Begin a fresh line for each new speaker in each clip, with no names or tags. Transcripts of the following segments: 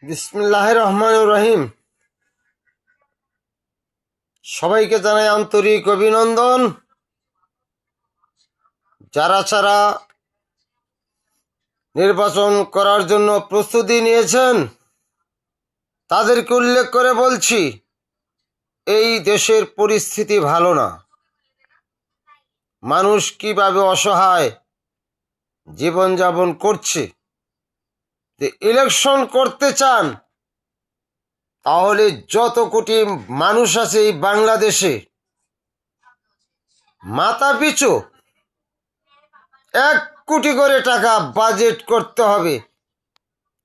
বিসমিল্লাহির রহমানির রহিম। সবাইকে জানাই আন্তরিক অভিনন্দন। যারা নির্বাচন করার জন্য প্রস্তুতি নিয়েছেন তাদেরকে উল্লেখ করে বলছি, এই দেশের পরিস্থিতি ভালো না। মানুষ কিভাবে অসহায় জীবনযাপন করছে। ইলেকশন করতে চান তাহলে যত কোটি মানুষ আছে এই বাংলাদেশে, মাথা পিছু 1 কোটি করে টাকা বাজেট করতে হবে,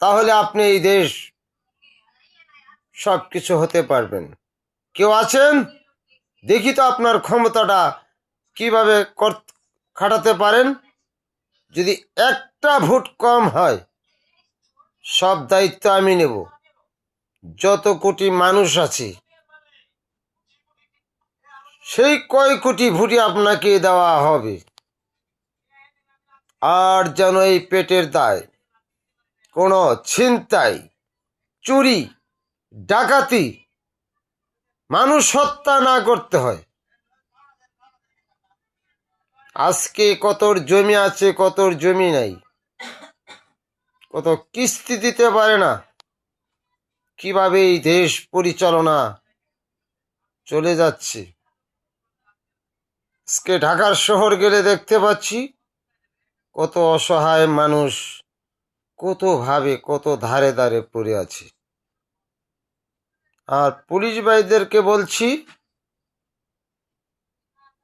তাহলে আপনি এই দেশ সব কিছু হতে পারবেন। কেউ আছেন? দেখি তো আপনার ক্ষমতাটা কিভাবে খাটাতে পারেন। যদি একটা ভোট কম হয়, সব দায়িত্ব আমি নেব। যত কোটি মানুষ আছে সেই কয় কোটি ভোটই আপনাকে দেওয়া হবে। আর যেন এই পেটের দায়, কোনো ছিনতাই, চুরি, ডাকাতি, মানুষ হত্যা না করতে হয়। আজকে কতর জমি আছে, কতর জমি নাই, কত কিস্তি দিতে পারে না। কিভাবে এই দেশ পরিচালনা চলে যাচ্ছে। আজকে ঢাকার শহর গেলে দেখতে পাচ্ছি কত অসহায় মানুষ কত ভাবে কত ধারে ধারে পড়ে আছে। আর পুলিশ ভাইদেরকে বলছি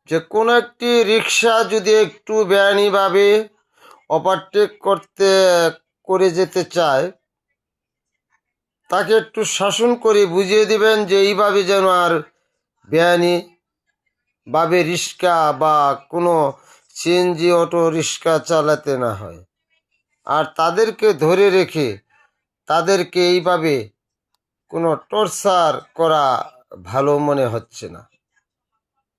যে কোন একটি রিক্সা যদি একটু বেআইনিভাবে ওভারটেক করে যেতে চায়, তাকে একটু শাসন করে বুঝিয়ে দিবেন যে এইভাবে যেন আর বেআইনি ভাবে রিক্সা বা কোনো সিএনজি অটো রিক্সা চালাতে না হয়। আর তাদেরকে ধরে রেখে তাদেরকে এইভাবে কোনো টর্চার করা ভালো মনে হচ্ছে না।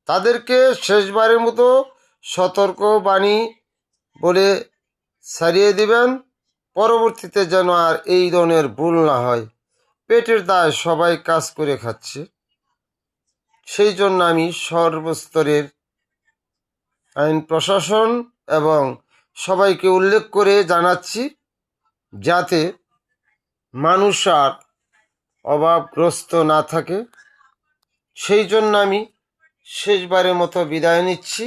তাদেরকে শেষবারের মতো সতর্কবাণী বলে ছাড়িয়ে দিবেন, পরবর্তীতে যেন আর এই ধরনের ভুল না হয়। পেটের দায় সবাই কাজ করে খাচ্ছে, সেই জন্য আমি সর্বস্তরের আইন প্রশাসন এবং সবাইকে উল্লেখ করে জানাচ্ছি যাতে মানুষ আর অভাবগ্রস্ত না থাকে। সেই জন্য আমি শেষবারের মতো বিদায় নিচ্ছি।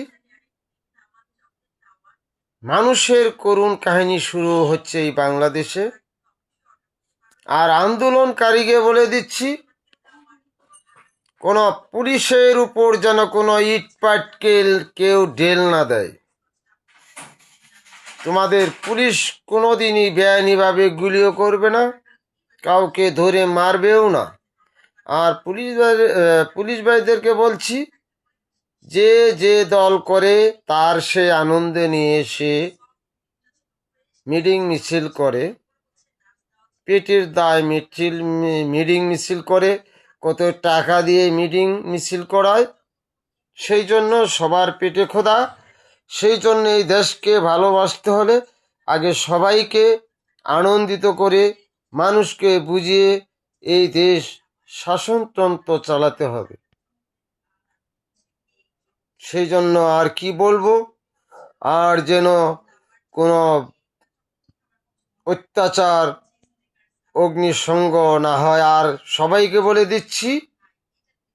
মানুষের করুণ কাহিনী শুরু হচ্ছে এই বাংলাদেশে। আর আন্দোলনকারীকে বলে দিচ্ছি, কোনো পুলিশের উপর যেন কোনো ইট পাটকেল কেউ ঢেল না দেয়। তোমাদের পুলিশ কোনোদিনই বেআইনিভাবে গুলিও করবে না, কাউকে ধরে মারবেও না। আর পুলিশ ভাইদেরকে বলছি, যে যে দল করে তার সে আনন্দে নিয়ে এসে মিটিং মিছিল করে, পেটের দায় মিটিং মিছিল করে, কত টাকা দিয়ে মিটিং মিছিল করায়। সেই জন্য সবার পেটে খোদা। সেই জন্য এই দেশকে ভালোবাসতে হলে আগে সবাইকে আনন্দিত করে মানুষকে বুঝিয়ে এই দেশ শাসনতন্ত্র চালাতে হবে। সেই জন্য আর কি বলবো, আর যেন কোনো অত্যাচার অগ্নিসংগ না হয়। আর সবাইকে বলে দিচ্ছি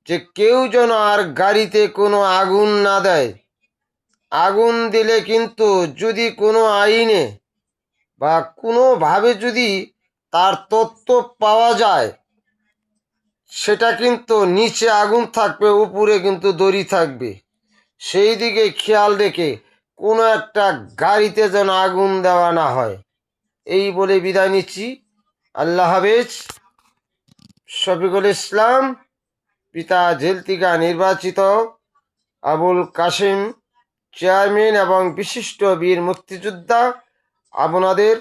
যে কেউ যেন আর গাড়িতে কোনো আগুন না দেয়। আগুন দিলে কিন্তু যদি কোনো আইনে বা কোনোভাবে যদি তার তথ্য পাওয়া যায়, সেটা কিন্তু নিচে আগুন থাকবে, উপরে কিন্তু দড়ি থাকবে। সেই দিকে খেয়াল রেখে কোনো একটা গাড়িতে যেন আগুন দেওয়া না হয়। এই বলে বিদায় নিচ্ছি। আল্লাহ হাফেজ। শফিকুল ইসলাম, পিতা জেলতিকা নির্বাচিত আবুল কাসিম, চেয়ারম্যান এবং বিশিষ্ট বীর মুক্তিযোদ্ধা, আপনাদের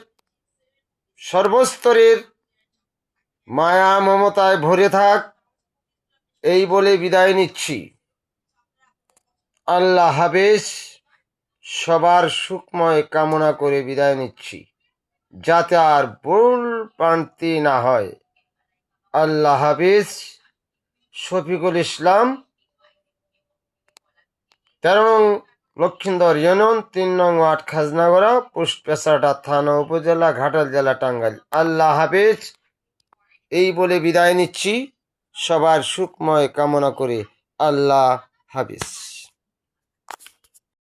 সর্বস্তরের মায়া মমতায় ভরে থাক, এই বলে বিদায় নিচ্ছি। আল্লাহ হাফেজ। সবার সুখময় কামনা করে বিদায় নিচ্ছি, যাতে আর ভুল প্রান্তি না হয়। আল্লাহ হাফিজ। শফিকুল ইসলাম, 13 নং লক্ষিন্দর ইউনিয়ন, 3 নং ওয়ার্ড, খাজনাগড়া পোস্ট, পেশাটা থানা, উপজেলা, ঘাটাল জেলা, টাঙ্গাইল। আল্লাহ হাফিজ। এই বলে বিদায় নিচ্ছি, সবার সুখময় কামনা করে। আল্লাহ হাফিজ।